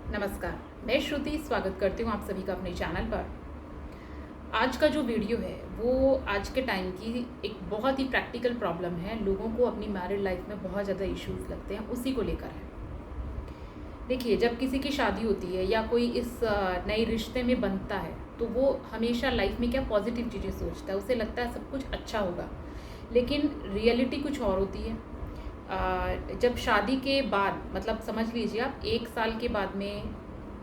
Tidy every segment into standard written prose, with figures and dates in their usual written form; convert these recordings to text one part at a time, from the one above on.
नमस्कार, मैं श्रुति स्वागत करती हूँ आप सभी का अपने चैनल पर। आज का जो वीडियो है वो आज के टाइम की एक बहुत ही प्रैक्टिकल प्रॉब्लम है। लोगों को अपनी मैरिड लाइफ में बहुत ज़्यादा इश्यूज लगते हैं, उसी को लेकर है। देखिए, जब किसी की शादी होती है या कोई इस नए रिश्ते में बनता है तो वो हमेशा लाइफ में क्या पॉजिटिव चीज़ें सोचता है, उसे लगता है सब कुछ अच्छा होगा। लेकिन रियलिटी कुछ और होती है। जब शादी के बाद मतलब समझ लीजिए आप 1 साल के बाद में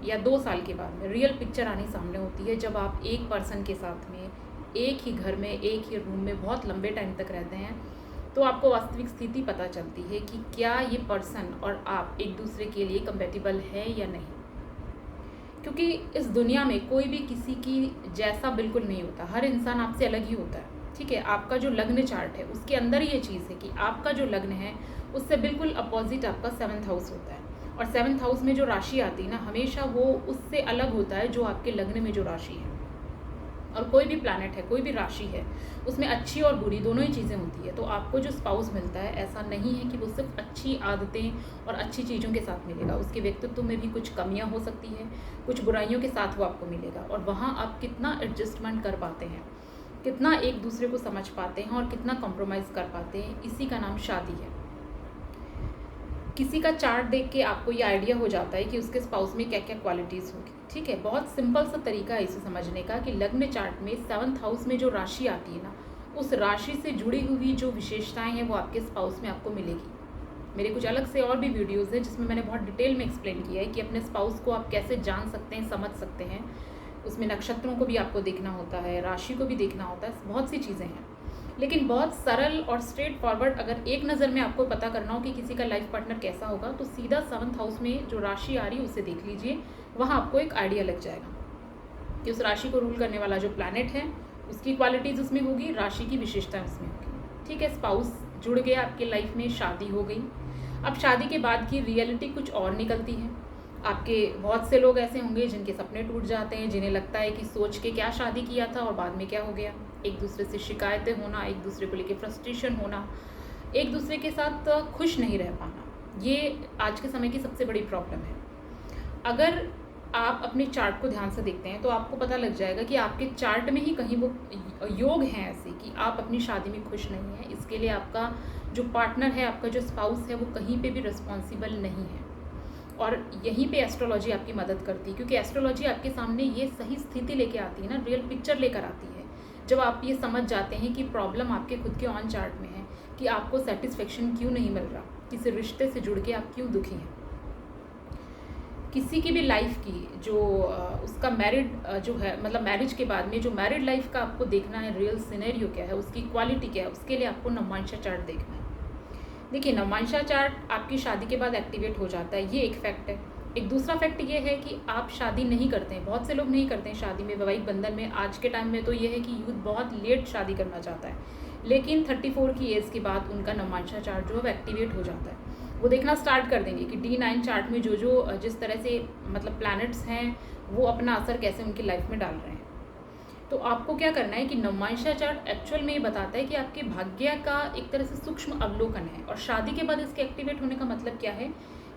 या 2 साल के बाद में रियल पिक्चर आनी सामने होती है। जब आप एक पर्सन के साथ में एक ही घर में एक ही रूम में बहुत लंबे टाइम तक रहते हैं तो आपको वास्तविक स्थिति पता चलती है कि क्या ये पर्सन और आप एक दूसरे के लिए कंपेटिबल है या नहीं। क्योंकि इस दुनिया में कोई भी किसी की जैसा बिल्कुल नहीं होता, हर इंसान आपसे अलग ही होता है। ठीक है, आपका जो लग्न चार्ट है उसके अंदर ये चीज़ है कि आपका जो लग्न है उससे बिल्कुल अपोजिट आपका 7th हाउस होता है। और 7th हाउस में जो राशि आती है ना, हमेशा वो उससे अलग होता है जो आपके लग्न में जो राशि है। और कोई भी प्लैनेट है, कोई भी राशि है, उसमें अच्छी और बुरी दोनों ही चीज़ें होती है। तो आपको जो स्पाउस मिलता है ऐसा नहीं है कि वो सिर्फ अच्छी आदतें और अच्छी चीज़ों के साथ मिलेगा। उसके व्यक्तित्व में भी कुछ कमियां हो सकती है, कुछ बुराइयों के साथ वो आपको मिलेगा। और वहाँ आप कितना एडजस्टमेंट कर पाते हैं, कितना एक दूसरे को समझ पाते हैं और कितना कॉम्प्रोमाइज़ कर पाते हैं, इसी का नाम शादी है। किसी का चार्ट देख के आपको ये आइडिया हो जाता है कि उसके स्पाउस में क्या क्या क्वालिटीज़ होगी। ठीक है, बहुत सिंपल सा तरीका है इसे समझने का कि लग्न चार्ट में 7th हाउस में जो राशि आती है ना, उस राशि से जुड़ी हुई जो विशेषताएं हैं वो आपके स्पाउस में आपको मिलेगी। मेरे कुछ अलग से और भी वीडियोज़ हैं जिसमें मैंने बहुत डिटेल में एक्सप्लेन किया है कि अपने स्पाउस को आप कैसे जान सकते हैं, समझ सकते हैं। उसमें नक्षत्रों को भी आपको देखना होता है, राशि को भी देखना होता है, बहुत सी चीज़ें हैं। लेकिन बहुत सरल और स्ट्रेट फॉरवर्ड अगर एक नज़र में आपको पता करना हो कि किसी का लाइफ पार्टनर कैसा होगा तो सीधा 7th हाउस में जो राशि आ रही है उसे देख लीजिए। वहाँ आपको एक आइडिया लग जाएगा कि उस राशि को रूल करने वाला जो प्लैनेट है उसकी क्वालिटीज़ उसमें होगी, राशि की विशेषताएं उसमें होगी। ठीक है, स्पाउस जुड़ गया आपके लाइफ में, शादी हो गई। अब शादी के बाद की रियलिटी कुछ और निकलती है। आपके बहुत से लोग ऐसे होंगे जिनके सपने टूट जाते हैं, जिन्हें लगता है कि सोच के क्या शादी किया था और बाद में क्या हो गया। एक दूसरे से शिकायतें होना, एक दूसरे को लेकर फ्रस्ट्रेशन होना, एक दूसरे के साथ खुश नहीं रह पाना, ये आज के समय की सबसे बड़ी प्रॉब्लम है। अगर आप अपने चार्ट को ध्यान से देखते हैं तो आपको पता लग जाएगा कि आपके चार्ट में ही कहीं वो योग हैं ऐसे कि आप अपनी शादी में खुश नहीं हैं। इसके लिए आपका जो पार्टनर है, आपका जो स्पाउस है, वो कहीं पे भी रिस्पॉन्सिबल नहीं है। और यहीं पे एस्ट्रोलॉजी आपकी मदद करती है, क्योंकि एस्ट्रोलॉजी आपके सामने ये सही स्थिति लेकर आती है ना, रियल पिक्चर लेकर आती है। जब आप ये समझ जाते हैं कि प्रॉब्लम आपके खुद के ऑन चार्ट में है, कि आपको सेटिस्फेक्शन क्यों नहीं मिल रहा, किसी रिश्ते से जुड़ के आप क्यों दुखी हैं। किसी की भी लाइफ की जो उसका मैरिड जो है, मतलब मैरिज के बाद में जो मैरिड लाइफ का आपको देखना है, रियल सिनेरियो क्या है, उसकी क्वालिटी क्या है, उसके लिए आपको नवमांशा चार्ट देखना है। देखिए, नवमांशा चार्ट आपकी शादी के बाद एक्टिवेट हो जाता है, ये एक फैक्ट है। एक दूसरा फैक्ट ये है कि आप शादी नहीं करते हैं, बहुत से लोग नहीं करते हैं शादी में, वैवाहिक बंधन में। आज के टाइम में तो ये है कि यूथ बहुत लेट शादी करना चाहता है, लेकिन 34 की एज के बाद उनका नवमांशा चार्ट जो है वो एक्टिवेट हो जाता है। वो देखना स्टार्ट कर देंगे कि D9 चार्ट में जो जिस तरह से मतलब प्लैनेट्स हैं वो अपना असर कैसे उनकी लाइफ में डाल रहे हैं। तो आपको क्या करना है कि नवमांशा चार्ट एक्चुअल में ये बताता है कि आपके भाग्य का एक तरह से सूक्ष्म अवलोकन है। और शादी के बाद इसके एक्टिवेट होने का मतलब क्या है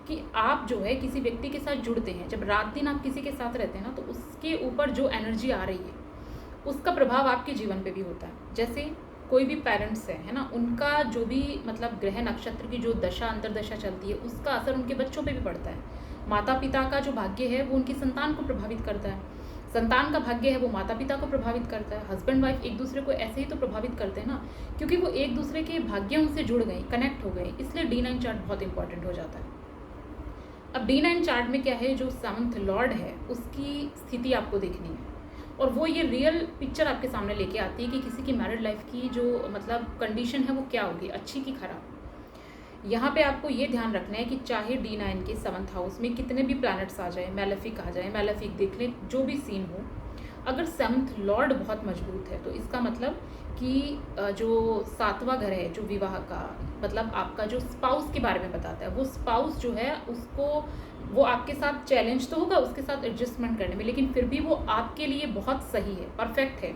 कि आप जो है किसी व्यक्ति के साथ जुड़ते हैं, जब रात दिन आप किसी के साथ रहते हैं ना, तो उसके ऊपर जो एनर्जी आ रही है उसका प्रभाव आपके जीवन पे भी होता है। जैसे कोई भी पेरेंट्स है ना, उनका जो भी मतलब ग्रह नक्षत्र की जो दशा अंतरदशा चलती है उसका असर उनके बच्चों पे भी पड़ता है। माता पिता का जो भाग्य है वो उनकी संतान को प्रभावित करता है, संतान का भाग्य है वो माता पिता को प्रभावित करता है। हस्बैंड वाइफ एक दूसरे को ऐसे ही तो प्रभावित करते हैं ना, क्योंकि वो एक दूसरे के भाग्यों से जुड़ गए, कनेक्ट हो गए। इसलिए D9 चार्ट बहुत इंपॉर्टेंट हो जाता है। अब D9 चार्ट में क्या है, जो 7th लॉर्ड है उसकी स्थिति आपको देखनी है, और वो ये रियल पिक्चर आपके सामने लेके आती है कि किसी की मैरिड लाइफ की जो मतलब कंडीशन है वो क्या होगी, अच्छी की खराब। यहाँ पे आपको ये ध्यान रखना है कि चाहे D9 के 7th हाउस में कितने भी प्लैनेट्स आ जाए, मैलेफिक आ जाए, मैलेफिक देख लें, जो भी सीन हो, अगर 7th लॉर्ड बहुत मजबूत है तो इसका मतलब कि जो 7वां घर है, जो विवाह का मतलब आपका जो स्पाउस के बारे में बताता है, वो स्पाउस जो है उसको वो आपके साथ चैलेंज तो होगा उसके साथ एडजस्टमेंट करने में, लेकिन फिर भी वो आपके लिए बहुत सही है, परफेक्ट है।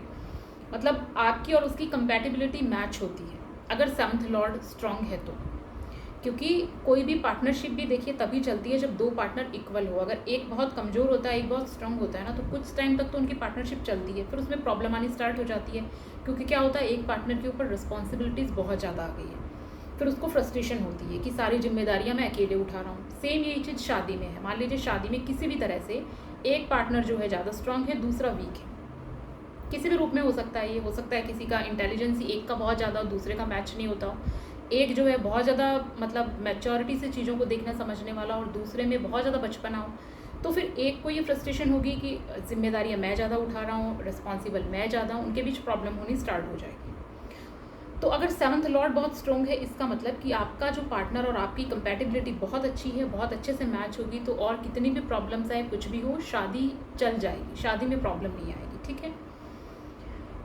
मतलब आपकी और उसकी कंपैटिबिलिटी मैच होती है अगर 7th लॉर्ड स्ट्रांग है तो। क्योंकि कोई भी पार्टनरशिप भी देखिए तभी चलती है जब दो पार्टनर इक्वल हो। अगर एक बहुत कमज़ोर होता है, एक बहुत स्ट्रांग होता है ना, तो कुछ टाइम तक तो उनकी पार्टनरशिप चलती है, फिर उसमें प्रॉब्लम आनी स्टार्ट हो जाती है। क्योंकि क्या होता है, एक पार्टनर के ऊपर रिस्पॉन्सिबिलिटीज़ बहुत ज़्यादा आ गई है, फिर उसको फ्रस्ट्रेशन होती है कि सारी जिम्मेदारियाँ मैं अकेले उठा रहा हूँ। सेम यही चीज़ शादी में है। मान लीजिए शादी में किसी भी तरह से एक पार्टनर जो है ज़्यादा स्ट्रांग है, दूसरा वीक है, किसी भी रूप में हो सकता है। ये हो सकता है किसी का इंटेलिजेंस ही एक का बहुत ज़्यादा हो, दूसरे का मैच नहीं होता हो। एक जो है बहुत ज़्यादा मतलब मैच्योरिटी से चीज़ों को देखना समझने वाला और दूसरे में बहुत ज़्यादा बचपना हो, तो फिर एक को ये फ्रस्ट्रेशन होगी कि जिम्मेदारियाँ मैं ज़्यादा उठा रहा हूँ, रिस्पॉन्सिबल मैं ज़्यादा हूँ, उनके बीच प्रॉब्लम होनी स्टार्ट हो जाएगी। तो अगर सेवंथ लॉर्ड बहुत स्ट्रॉन्ग है, इसका मतलब कि आपका जो पार्टनर और आपकी कंपैटिबिलिटी बहुत अच्छी है, बहुत अच्छे से मैच होगी, तो और कितनी भी प्रॉब्लम्स आए, कुछ भी हो, शादी चल जाएगी, शादी में प्रॉब्लम नहीं आएगी, ठीक है।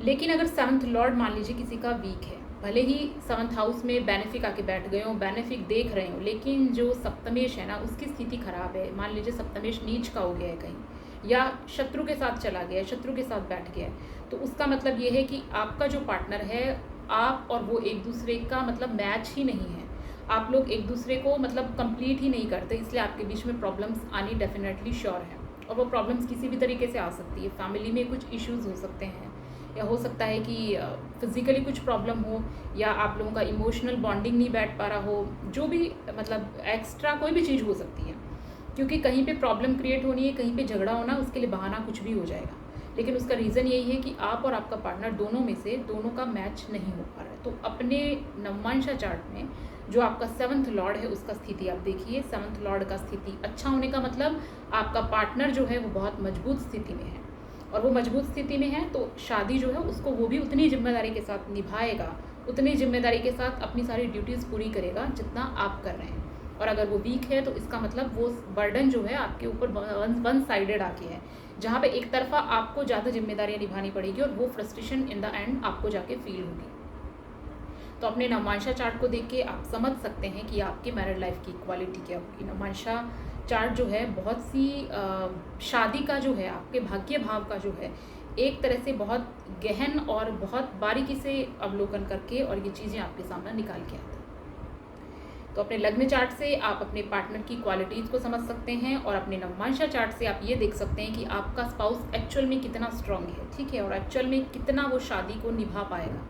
लेकिन अगर सेवंथ लॉर्ड मान लीजिए किसी का वीक है, भले ही सेवंथ हाउस में बेनिफिक आके बैठ गए हो, बेनिफिक देख रहे हो, लेकिन जो सप्तमेश है ना, उसकी स्थिति खराब है। मान लीजिए सप्तमेश नीच का हो गया है कहीं, या शत्रु के साथ चला गया है, शत्रु के साथ बैठ गया है, तो उसका मतलब ये है कि आपका जो पार्टनर है, आप और वो एक दूसरे का मतलब मैच ही नहीं है। आप लोग एक दूसरे को मतलब कंप्लीट ही नहीं करते, इसलिए आपके बीच में प्रॉब्लम्स आनी डेफिनेटली श्योर है। और वो प्रॉब्लम्स किसी भी तरीके से आ सकती है। फैमिली में कुछ इश्यूज हो सकते हैं, या हो सकता है कि फिज़िकली कुछ प्रॉब्लम हो, या आप लोगों का इमोशनल बॉन्डिंग नहीं बैठ पा रहा हो, जो भी मतलब एक्स्ट्रा कोई भी चीज़ हो सकती है। क्योंकि कहीं पे प्रॉब्लम क्रिएट होनी है, कहीं पे झगड़ा होना, उसके लिए बहाना कुछ भी हो जाएगा, लेकिन उसका रीज़न यही है कि आप और आपका पार्टनर दोनों में से दोनों का मैच नहीं हो पा रहा है। तो अपने नवमांशा चार्ट में जो आपका सेवंथ लॉर्ड है, उसका स्थिति आप देखिए। सेवंथ लॉर्ड का स्थिति अच्छा होने का मतलब आपका पार्टनर जो है वो बहुत मजबूत स्थिति में है, और वो मजबूत स्थिति में है तो शादी जो है उसको वो भी उतनी जिम्मेदारी के साथ निभाएगा, उतनी जिम्मेदारी के साथ अपनी सारी ड्यूटीज़ पूरी करेगा जितना आप कर रहे हैं। और अगर वो वीक है तो इसका मतलब वो बर्डन जो है आपके ऊपर वन साइडेड आके है, जहाँ पे एक तरफा आपको ज़्यादा जिम्मेदारियाँ निभानी पड़ेगी, और वो फ्रस्ट्रेशन इन द एंड आपको जाके फील होगी। तो अपने नवमांशा चार्ट को देख के आप समझ सकते हैं कि आपकी मैरिड लाइफ की क्वालिटी क्या होगी। नवमांशा चार्ट जो है बहुत सी शादी का जो है, आपके भाग्य भाव का जो है, एक तरह से बहुत गहन और बहुत बारीकी से अवलोकन करके और ये चीज़ें आपके सामने निकाल के आती हैं। तो अपने लग्न चार्ट से आप अपने पार्टनर की क्वालिटीज़ को समझ सकते हैं, और अपने नवमांशा चार्ट से आप ये देख सकते हैं कि आपका स्पाउस एक्चुअल में कितना स्ट्रांग है, ठीक है, और एक्चुअल में कितना वो शादी को निभा पाएगा,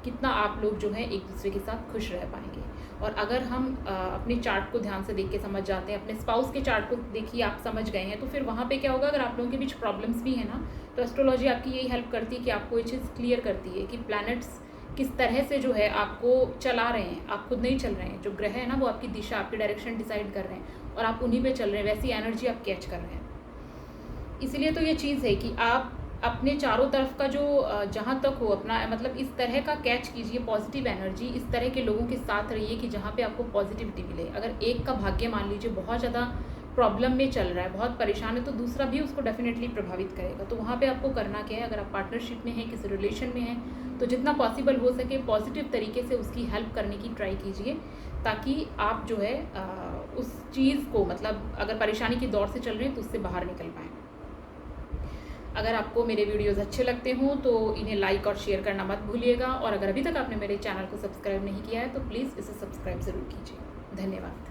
कितना आप लोग जो है एक दूसरे के साथ खुश रह पाएंगे। और अगर हम अपने चार्ट को ध्यान से देख के समझ जाते हैं, अपने स्पाउस के चार्ट को देखिए, आप समझ गए हैं, तो फिर वहाँ पे क्या होगा, अगर आप लोगों के बीच प्रॉब्लम्स भी है ना, तो एस्ट्रोलॉजी आपकी यही हेल्प करती है कि आपको ये चीज़ क्लियर करती है कि प्लैनेट्स किस तरह से जो है आपको चला रहे हैं। आप खुद नहीं चल रहे हैं, जो ग्रह है ना वो आपकी दिशा, आपकी डायरेक्शन डिसाइड कर रहे हैं, और आप उन्हीं पे चल रहे हैं, वैसी एनर्जी आप कैच कर रहे हैं। इसलिए तो ये चीज़ है कि आप अपने चारों तरफ का जो जहाँ तक हो अपना मतलब इस तरह का कैच कीजिए पॉजिटिव एनर्जी, इस तरह के लोगों के साथ रहिए कि जहाँ पे आपको पॉजिटिविटी मिले। अगर एक का भाग्य मान लीजिए बहुत ज़्यादा प्रॉब्लम में चल रहा है, बहुत परेशान है, तो दूसरा भी उसको डेफिनेटली प्रभावित करेगा। तो वहाँ पे आपको करना क्या है, अगर आप पार्टनरशिप में हैं, किसी रिलेशन में हैं, तो जितना पॉसिबल हो सके पॉजिटिव तरीके से उसकी हेल्प करने की ट्राई कीजिए, ताकि आप जो है उस चीज़ को मतलब अगर परेशानी के दौर से चल रहे हैं तो उससे बाहर निकल पाएँ। अगर आपको मेरे वीडियोस अच्छे लगते हों तो इन्हें लाइक और शेयर करना मत भूलिएगा, और अगर अभी तक आपने मेरे चैनल को सब्सक्राइब नहीं किया है तो प्लीज़ इसे सब्सक्राइब ज़रूर कीजिए। धन्यवाद।